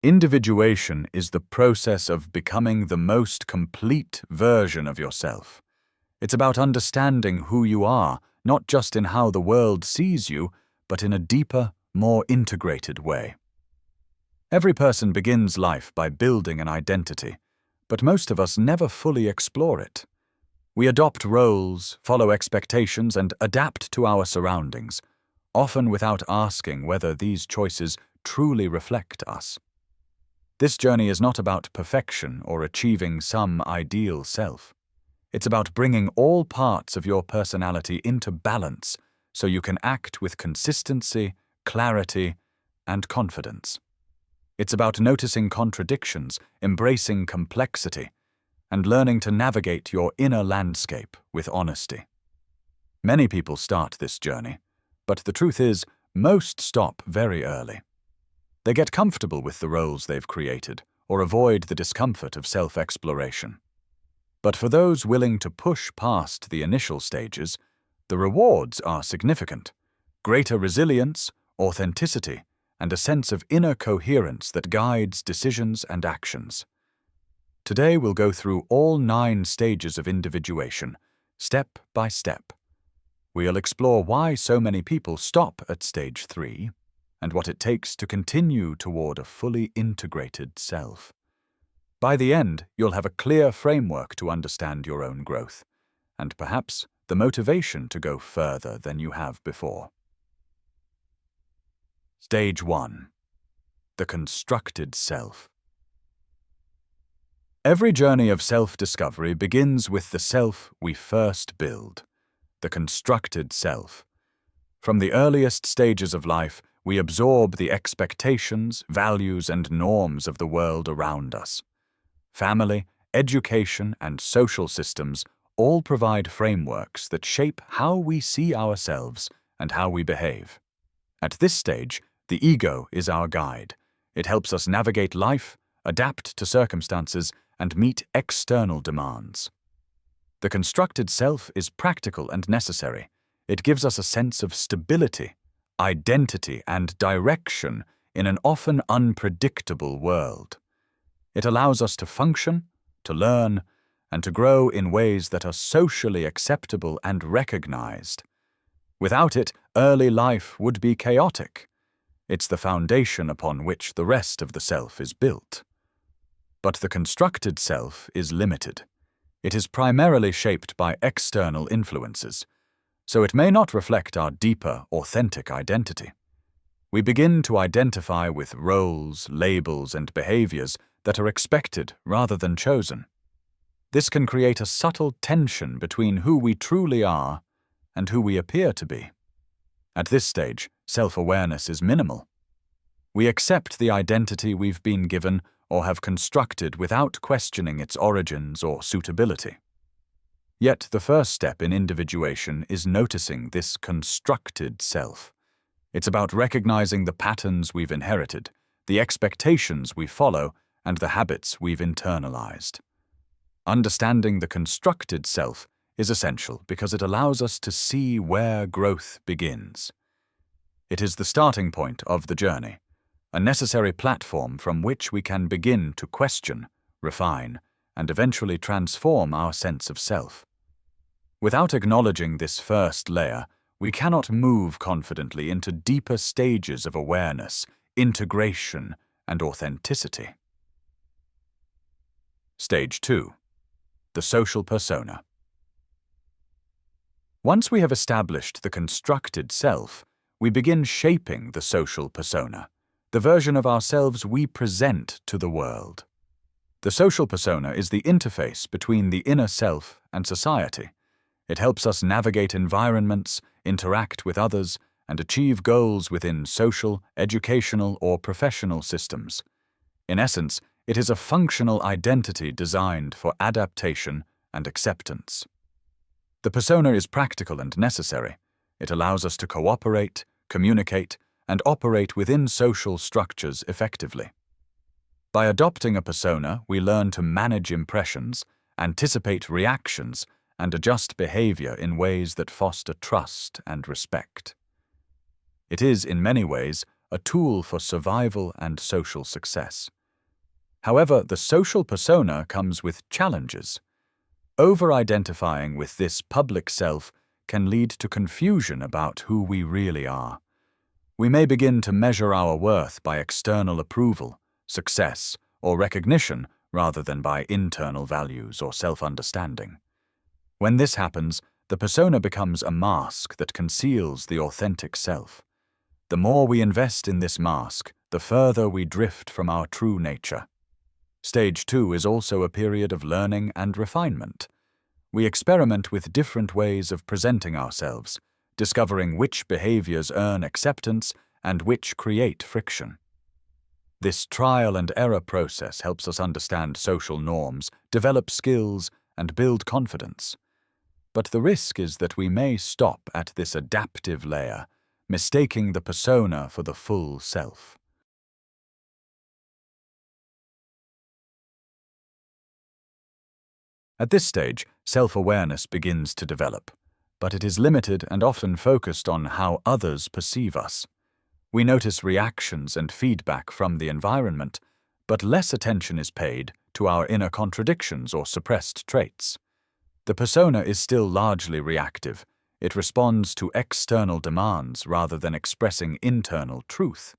Individuation is the process of becoming the most complete version of yourself. It's about understanding who you are, not just in how the world sees you, but in a deeper, more integrated way. Every person begins life by building an identity, but most of us never fully explore it. We adopt roles, follow expectations, and adapt to our surroundings, often without asking whether these choices truly reflect us. This journey is not about perfection or achieving some ideal self. It's about bringing all parts of your personality into balance so you can act with consistency, clarity, and confidence. It's about noticing contradictions, embracing complexity, and learning to navigate your inner landscape with honesty. Many people start this journey, but the truth is, most stop very early. They get comfortable with the roles they've created or avoid the discomfort of self-exploration. But for those willing to push past the initial stages, the rewards are significant: greater resilience, authenticity, and a sense of inner coherence that guides decisions and actions. Today we'll go through all 9 stages of individuation, step by step. We'll explore why so many people stop at stage 3, and what it takes to continue toward a fully integrated self. By the end, you'll have a clear framework to understand your own growth, and perhaps the motivation to go further than you have before. Stage 1. The constructed self. Every journey of self-discovery begins with the self we first build, the constructed self. From the earliest stages of life, we absorb the expectations, values, and norms of the world around us. Family, education, and social systems all provide frameworks that shape how we see ourselves and how we behave. At this stage, the ego is our guide. It helps us navigate life, adapt to circumstances, and meet external demands. The constructed self is practical and necessary. It gives us a sense of stability, identity, and direction in an often unpredictable world. It allows us to function, to learn, and to grow in ways that are socially acceptable and recognized. Without it, early life would be chaotic. It's the foundation upon which the rest of the self is built. But the constructed self is limited. It is primarily shaped by external influences, so it may not reflect our deeper, authentic identity. We begin to identify with roles, labels, and behaviors that are expected rather than chosen. This can create a subtle tension between who we truly are and who we appear to be. At this stage, self-awareness is minimal. We accept the identity we've been given or have constructed without questioning its origins or suitability. Yet the first step in individuation is noticing this constructed self. It's about recognizing the patterns we've inherited, the expectations we follow, and the habits we've internalized. Understanding the constructed self is essential because it allows us to see where growth begins. It is the starting point of the journey, a necessary platform from which we can begin to question, refine, and eventually transform our sense of self. Without acknowledging this first layer, we cannot move confidently into deeper stages of awareness, integration, and authenticity. Stage 2. The social persona. Once we have established the constructed self, we begin shaping the social persona, the version of ourselves we present to the world. The social persona is the interface between the inner self and society. It helps us navigate environments, interact with others, and achieve goals within social, educational, or professional systems. In essence, it is a functional identity designed for adaptation and acceptance. The persona is practical and necessary. It allows us to cooperate, communicate, and operate within social structures effectively. By adopting a persona, we learn to manage impressions, anticipate reactions, and adjust behavior in ways that foster trust and respect. It is, in many ways, a tool for survival and social success. However, the social persona comes with challenges. Over-identifying with this public self can lead to confusion about who we really are. We may begin to measure our worth by external approval, success, or recognition rather than by internal values or self-understanding. When this happens, the persona becomes a mask that conceals the authentic self. The more we invest in this mask, the further we drift from our true nature. Stage 2 is also a period of learning and refinement. We experiment with different ways of presenting ourselves, discovering which behaviors earn acceptance and which create friction. This trial and error process helps us understand social norms, develop skills, and build confidence. But the risk is that we may stop at this adaptive layer, mistaking the persona for the full self. At this stage, self-awareness begins to develop, but it is limited and often focused on how others perceive us. We notice reactions and feedback from the environment, but less attention is paid to our inner contradictions or suppressed traits. The persona is still largely reactive. It responds to external demands rather than expressing internal truth.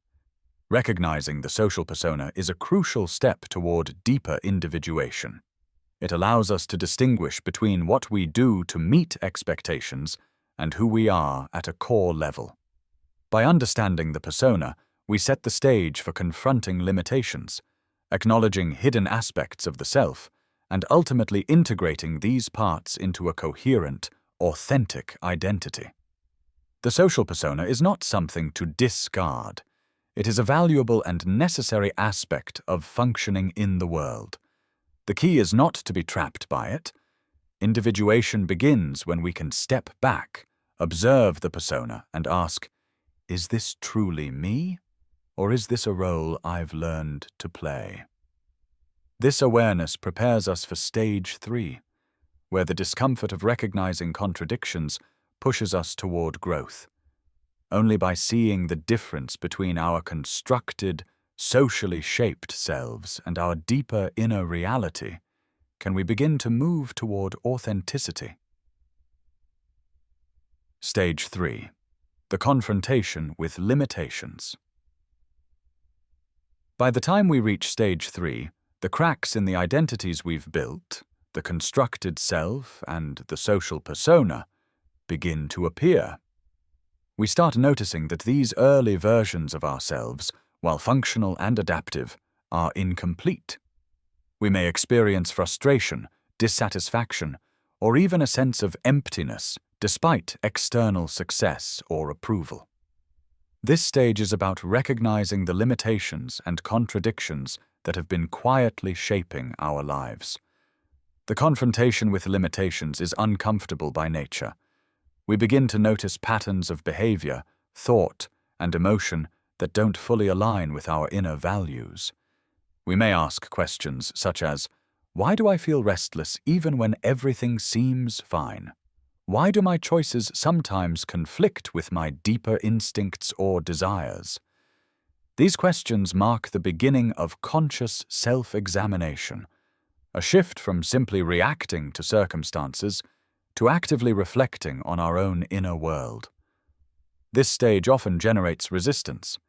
Recognizing the social persona is a crucial step toward deeper individuation. It allows us to distinguish between what we do to meet expectations and who we are at a core level. By understanding the persona, we set the stage for confronting limitations, acknowledging hidden aspects of the self, and ultimately integrating these parts into a coherent, authentic identity. The social persona is not something to discard. It is a valuable and necessary aspect of functioning in the world. The key is not to be trapped by it. Individuation begins when we can step back, observe the persona, and ask, is this truly me, or is this a role I've learned to play? This awareness prepares us for stage 3, where the discomfort of recognizing contradictions pushes us toward growth. Only by seeing the difference between our constructed, socially shaped selves and our deeper inner reality can we begin to move toward authenticity. Stage 3. The confrontation with limitations. By the time we reach stage 3, the cracks in the identities we've built, the constructed self and the social persona, begin to appear. We start noticing that these early versions of ourselves, while functional and adaptive, are incomplete. We may experience frustration, dissatisfaction, or even a sense of emptiness despite external success or approval. This stage is about recognizing the limitations and contradictions that have been quietly shaping our lives. The confrontation with limitations is uncomfortable by nature. We begin to notice patterns of behavior, thought, and emotion that don't fully align with our inner values. We may ask questions such as, why do I feel restless even when everything seems fine? Why do my choices sometimes conflict with my deeper instincts or desires? These questions mark the beginning of conscious self-examination, a shift from simply reacting to circumstances to actively reflecting on our own inner world. This stage often generates resistance.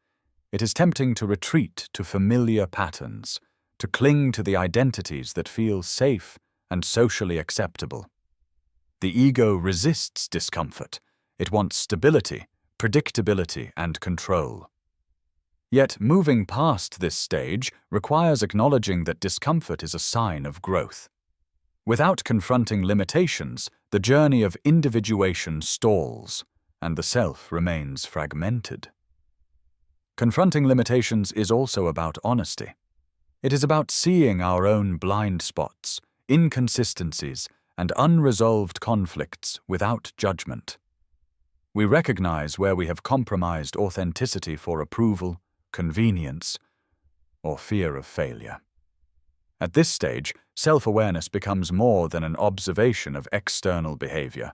It is tempting to retreat to familiar patterns, to cling to the identities that feel safe and socially acceptable. The ego resists discomfort. It wants stability, predictability, and control. Yet, moving past this stage requires acknowledging that discomfort is a sign of growth. Without confronting limitations, the journey of individuation stalls, and the self remains fragmented. Confronting limitations is also about honesty. It is about seeing our own blind spots, inconsistencies, and unresolved conflicts without judgment. We recognize where we have compromised authenticity for approval, convenience, or fear of failure. At this stage, self-awareness becomes more than an observation of external behavior.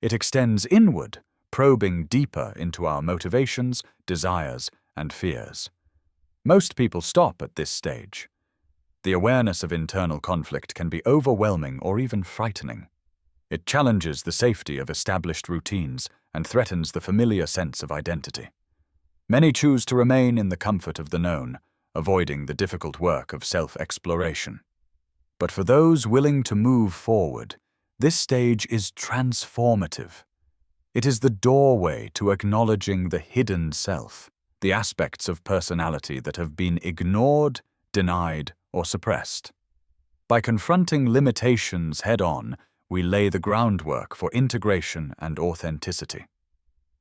It extends inward, probing deeper into our motivations, desires, and fears. Most people stop at this stage. The awareness of internal conflict can be overwhelming or even frightening. It challenges the safety of established routines and threatens the familiar sense of identity. Many choose to remain in the comfort of the known, avoiding the difficult work of self-exploration. But for those willing to move forward, this stage is transformative. It is the doorway to acknowledging the hidden self, the aspects of personality that have been ignored, denied, or suppressed. By confronting limitations head-on, we lay the groundwork for integration and authenticity.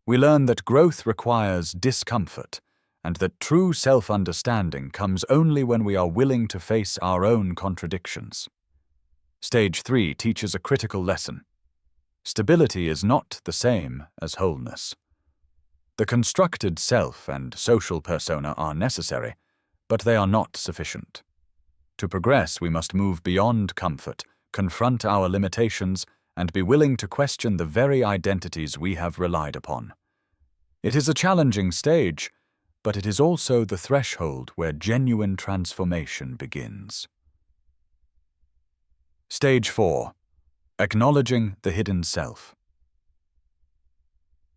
We learn that growth requires discomfort, and that true self-understanding comes only when we are willing to face our own contradictions. Stage 3 teaches a critical lesson. Stability is not the same as wholeness. The constructed self and social persona are necessary, but they are not sufficient. To progress, we must move beyond comfort, confront our limitations, and be willing to question the very identities we have relied upon. It is a challenging stage, but it is also the threshold where genuine transformation begins. Stage 4. Acknowledging the hidden self.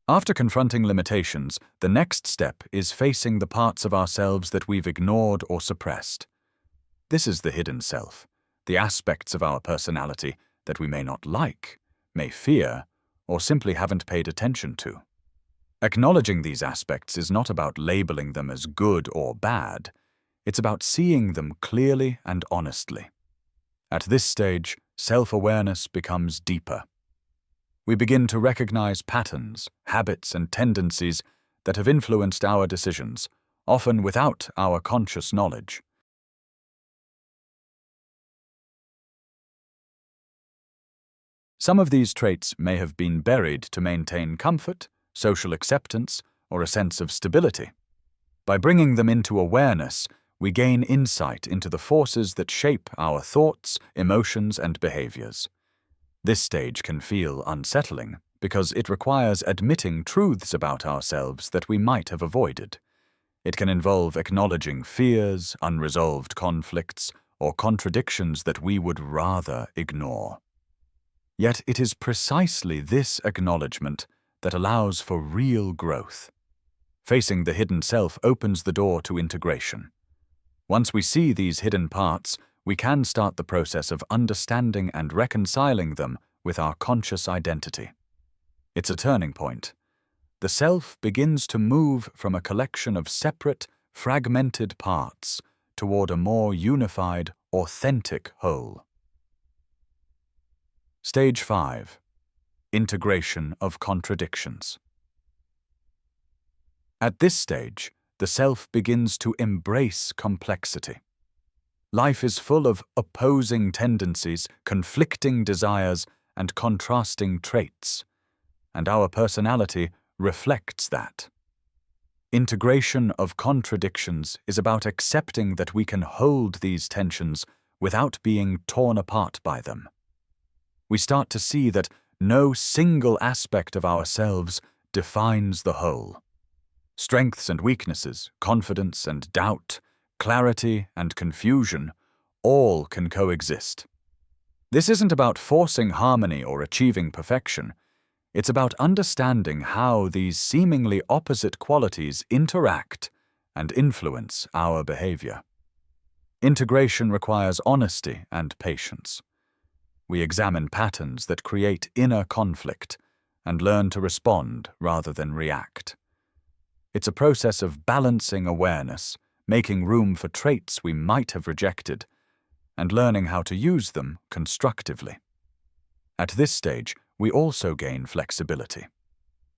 After confronting limitations, the next step is facing the parts of ourselves that we've ignored or suppressed. This is the hidden self, the aspects of our personality that we may not like, may fear, or simply haven't paid attention to. Acknowledging these aspects is not about labeling them as good or bad. It's about seeing them clearly and honestly. At this stage, self-awareness becomes deeper. We begin to recognize patterns, habits, and tendencies that have influenced our decisions, often without our conscious knowledge. Some of these traits may have been buried to maintain comfort, social acceptance, or a sense of stability. By bringing them into awareness, we gain insight into the forces that shape our thoughts, emotions, and behaviors. This stage can feel unsettling because it requires admitting truths about ourselves that we might have avoided. It can involve acknowledging fears, unresolved conflicts, or contradictions that we would rather ignore. Yet it is precisely this acknowledgement that allows for real growth. Facing the hidden self opens the door to integration. Once we see these hidden parts, we can start the process of understanding and reconciling them with our conscious identity. It's a turning point. The self begins to move from a collection of separate, fragmented parts toward a more unified, authentic whole. Stage 5. Integration of contradictions. At this stage, the self begins to embrace complexity. Life is full of opposing tendencies, conflicting desires, and contrasting traits, and our personality reflects that. Integration of contradictions is about accepting that we can hold these tensions without being torn apart by them. We start to see that no single aspect of ourselves defines the whole. Strengths and weaknesses, confidence and doubt, clarity and confusion, all can coexist. This isn't about forcing harmony or achieving perfection. It's about understanding how these seemingly opposite qualities interact and influence our behavior. Integration requires honesty and patience. We examine patterns that create inner conflict and learn to respond rather than react. It's a process of balancing awareness, making room for traits we might have rejected, and learning how to use them constructively. At this stage, we also gain flexibility.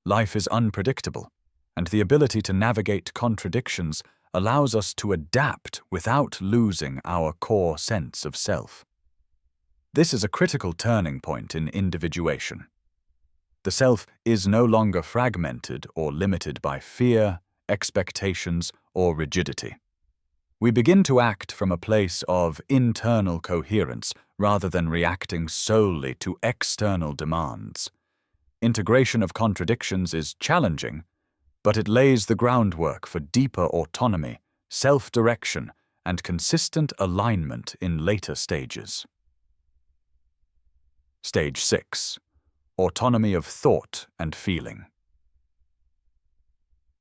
Life is unpredictable, and the ability to navigate contradictions allows us to adapt without losing our core sense of self. This is a critical turning point in individuation. The self is no longer fragmented or limited by fear, expectations, or rigidity. We begin to act from a place of internal coherence rather than reacting solely to external demands. Integration of contradictions is challenging, but it lays the groundwork for deeper autonomy, self-direction, and consistent alignment in later stages. Stage 6. Autonomy of thought and feeling.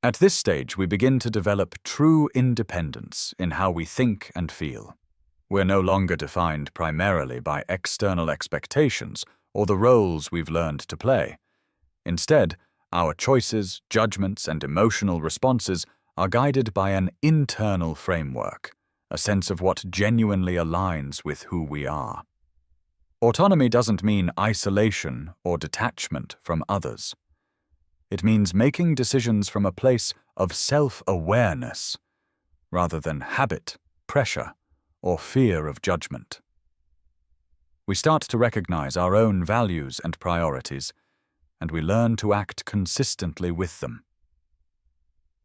At this stage, we begin to develop true independence in how we think and feel. We're no longer defined primarily by external expectations or the roles we've learned to play. Instead, our choices, judgments, and emotional responses are guided by an internal framework, a sense of what genuinely aligns with who we are. Autonomy doesn't mean isolation or detachment from others. It means making decisions from a place of self-awareness, rather than habit, pressure, or fear of judgment. We start to recognize our own values and priorities, and we learn to act consistently with them.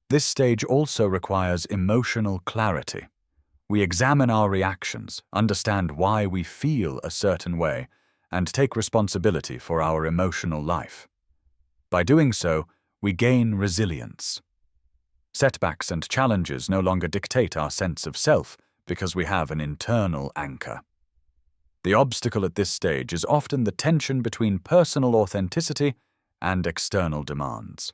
This stage also requires emotional clarity. We examine our reactions, understand why we feel a certain way, and take responsibility for our emotional life. By doing so, we gain resilience. Setbacks and challenges no longer dictate our sense of self because we have an internal anchor. The obstacle at this stage is often the tension between personal authenticity and external demands.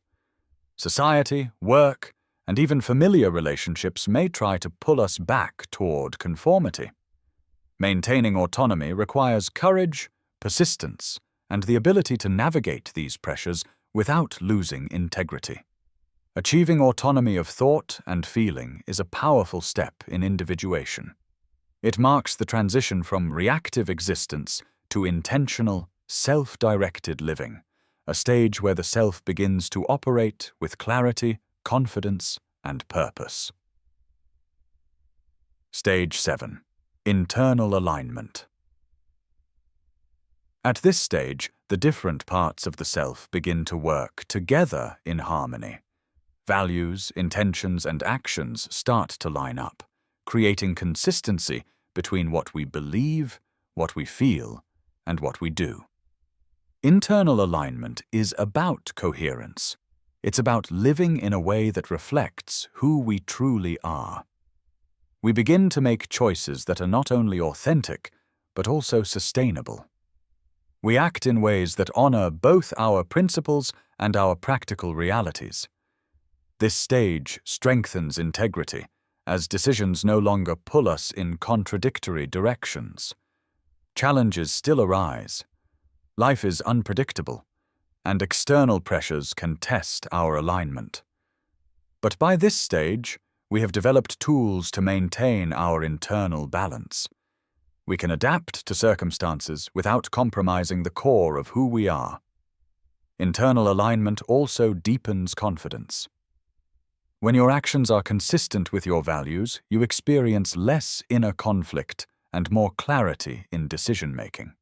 Society, work, and even familiar relationships may try to pull us back toward conformity. Maintaining autonomy requires courage, persistence, and the ability to navigate these pressures without losing integrity. Achieving autonomy of thought and feeling is a powerful step in individuation. It marks the transition from reactive existence to intentional, self-directed living, a stage where the self begins to operate with clarity, confidence, and purpose. Stage 7. Internal alignment. At this stage, the different parts of the self begin to work together in harmony. Values, intentions, and actions start to line up, creating consistency between what we believe, what we feel, and what we do. Internal alignment is about coherence. It's about living in a way that reflects who we truly are. We begin to make choices that are not only authentic, but also sustainable. We act in ways that honor both our principles and our practical realities. This stage strengthens integrity, as decisions no longer pull us in contradictory directions. Challenges still arise. Life is unpredictable, and external pressures can test our alignment. But by this stage, we have developed tools to maintain our internal balance. We can adapt to circumstances without compromising the core of who we are. Internal alignment also deepens confidence. When your actions are consistent with your values, you experience less inner conflict and more clarity in decision-making.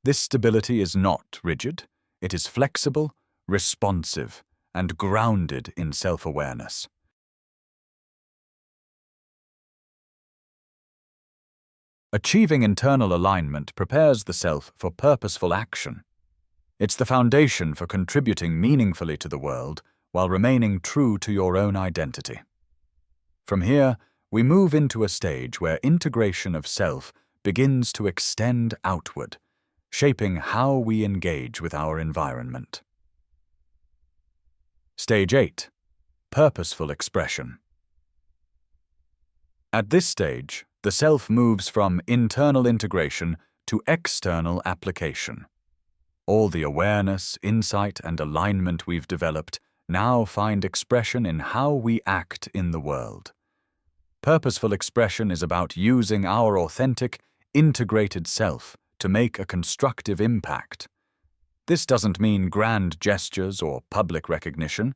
This stability is not rigid. It is flexible, responsive, and grounded in self-awareness. Achieving internal alignment prepares the self for purposeful action. It's the foundation for contributing meaningfully to the world while remaining true to your own identity. From here, we move into a stage where integration of self begins to extend outward, shaping how we engage with our environment. Stage 8. Purposeful expression. At this stage, the self moves from internal integration to external application. All the awareness, insight, and alignment we've developed now find expression in how we act in the world. Purposeful expression is about using our authentic, integrated self to make a constructive impact. This doesn't mean grand gestures or public recognition.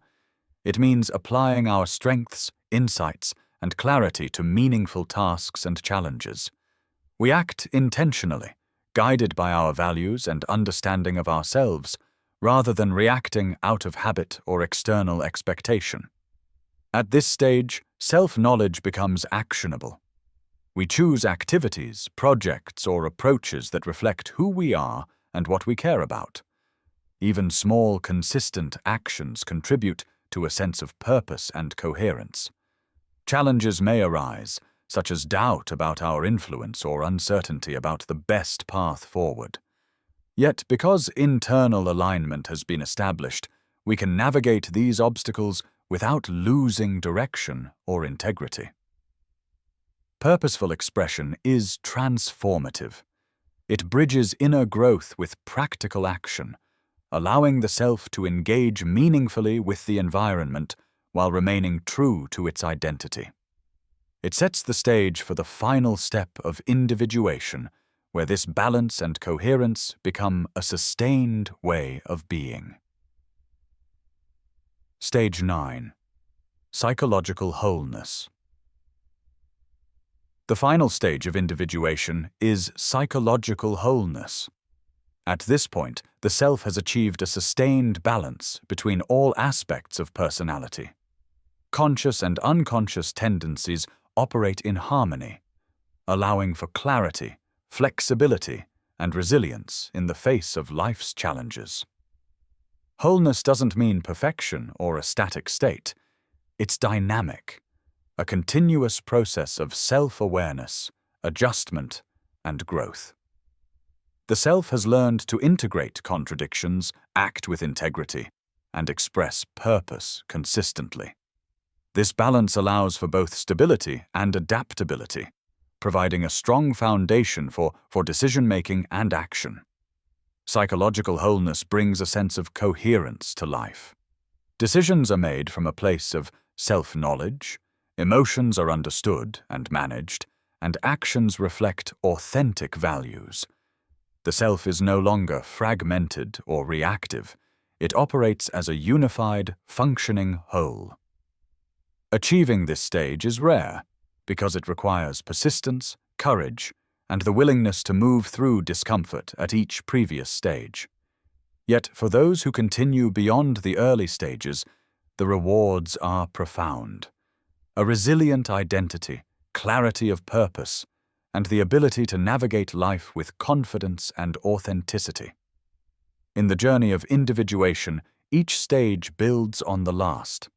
It means applying our strengths, insights, and clarity to meaningful tasks and challenges. We act intentionally, guided by our values and understanding of ourselves, rather than reacting out of habit or external expectation. At this stage, self-knowledge becomes actionable. We choose activities, projects, or approaches that reflect who we are and what we care about. Even small, consistent actions contribute to a sense of purpose and coherence. Challenges may arise, such as doubt about our influence or uncertainty about the best path forward. Yet, because internal alignment has been established, we can navigate these obstacles without losing direction or integrity. Purposeful expression is transformative. It bridges inner growth with practical action, allowing the self to engage meaningfully with the environment while remaining true to its identity. It sets the stage for the final step of individuation, where this balance and coherence become a sustained way of being. Stage 9. Psychological wholeness. The final stage of individuation is psychological wholeness. At this point, the self has achieved a sustained balance between all aspects of personality. Conscious and unconscious tendencies operate in harmony, allowing for clarity, flexibility, and resilience in the face of life's challenges. Wholeness doesn't mean perfection or a static state. It's dynamic, a continuous process of self-awareness, adjustment, and growth. The self has learned to integrate contradictions, act with integrity, and express purpose consistently. This balance allows for both stability and adaptability, providing a strong foundation for decision-making and action. Psychological wholeness brings a sense of coherence to life. Decisions are made from a place of self-knowledge, emotions are understood and managed, and actions reflect authentic values. The self is no longer fragmented or reactive. It operates as a unified, functioning whole. Achieving this stage is rare because it requires persistence, courage, and the willingness to move through discomfort at each previous stage. Yet, for those who continue beyond the early stages, the rewards are profound. A resilient identity, clarity of purpose, and the ability to navigate life with confidence and authenticity. In the journey of individuation, each stage builds on the last.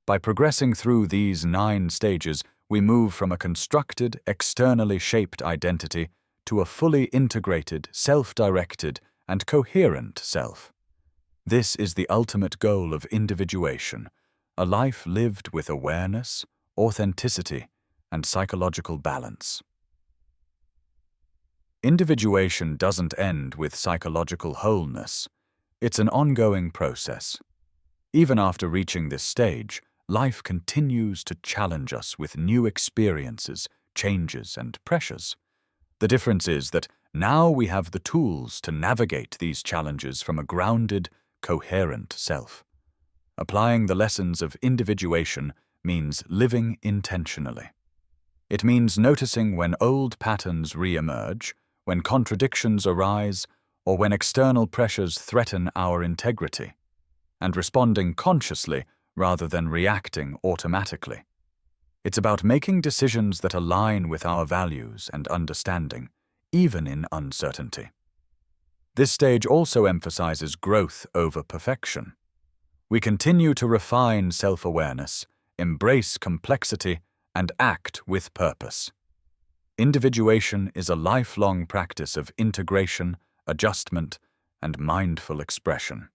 By progressing through these 9 stages, we move from a constructed, externally shaped identity to a fully integrated, self-directed, and coherent self. This is the ultimate goal of individuation, a life lived with awareness, authenticity, and psychological balance. Individuation doesn't end with psychological wholeness. It's an ongoing process. Even after reaching this stage, life continues to challenge us with new experiences, changes, and pressures. The difference is that now we have the tools to navigate these challenges from a grounded, coherent self. Applying the lessons of individuation means living intentionally. It means noticing when old patterns re-emerge, when contradictions arise, or when external pressures threaten our integrity, and responding consciously rather than reacting automatically. It's about making decisions that align with our values and understanding, even in uncertainty. This stage also emphasizes growth over perfection. We continue to refine self-awareness, embrace complexity, and act with purpose. Individuation is a lifelong practice of integration, adjustment, and mindful expression.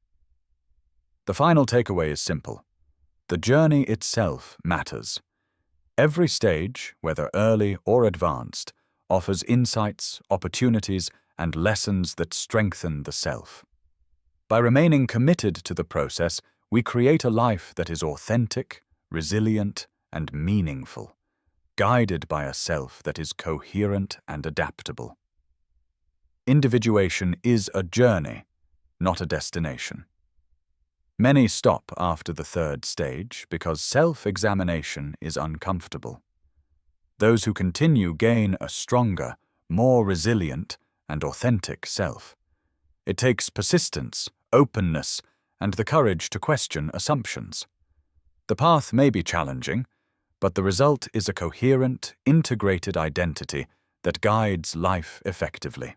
The final takeaway is simple. The journey itself matters. Every stage, whether early or advanced, offers insights, opportunities, and lessons that strengthen the self. By remaining committed to the process, we create a life that is authentic, resilient, and meaningful, guided by a self that is coherent and adaptable. Individuation is a journey, not a destination. Many stop after the 3rd stage because self-examination is uncomfortable. Those who continue gain a stronger, more resilient, and authentic self. It takes persistence, openness, and the courage to question assumptions. The path may be challenging, but the result is a coherent, integrated identity that guides life effectively.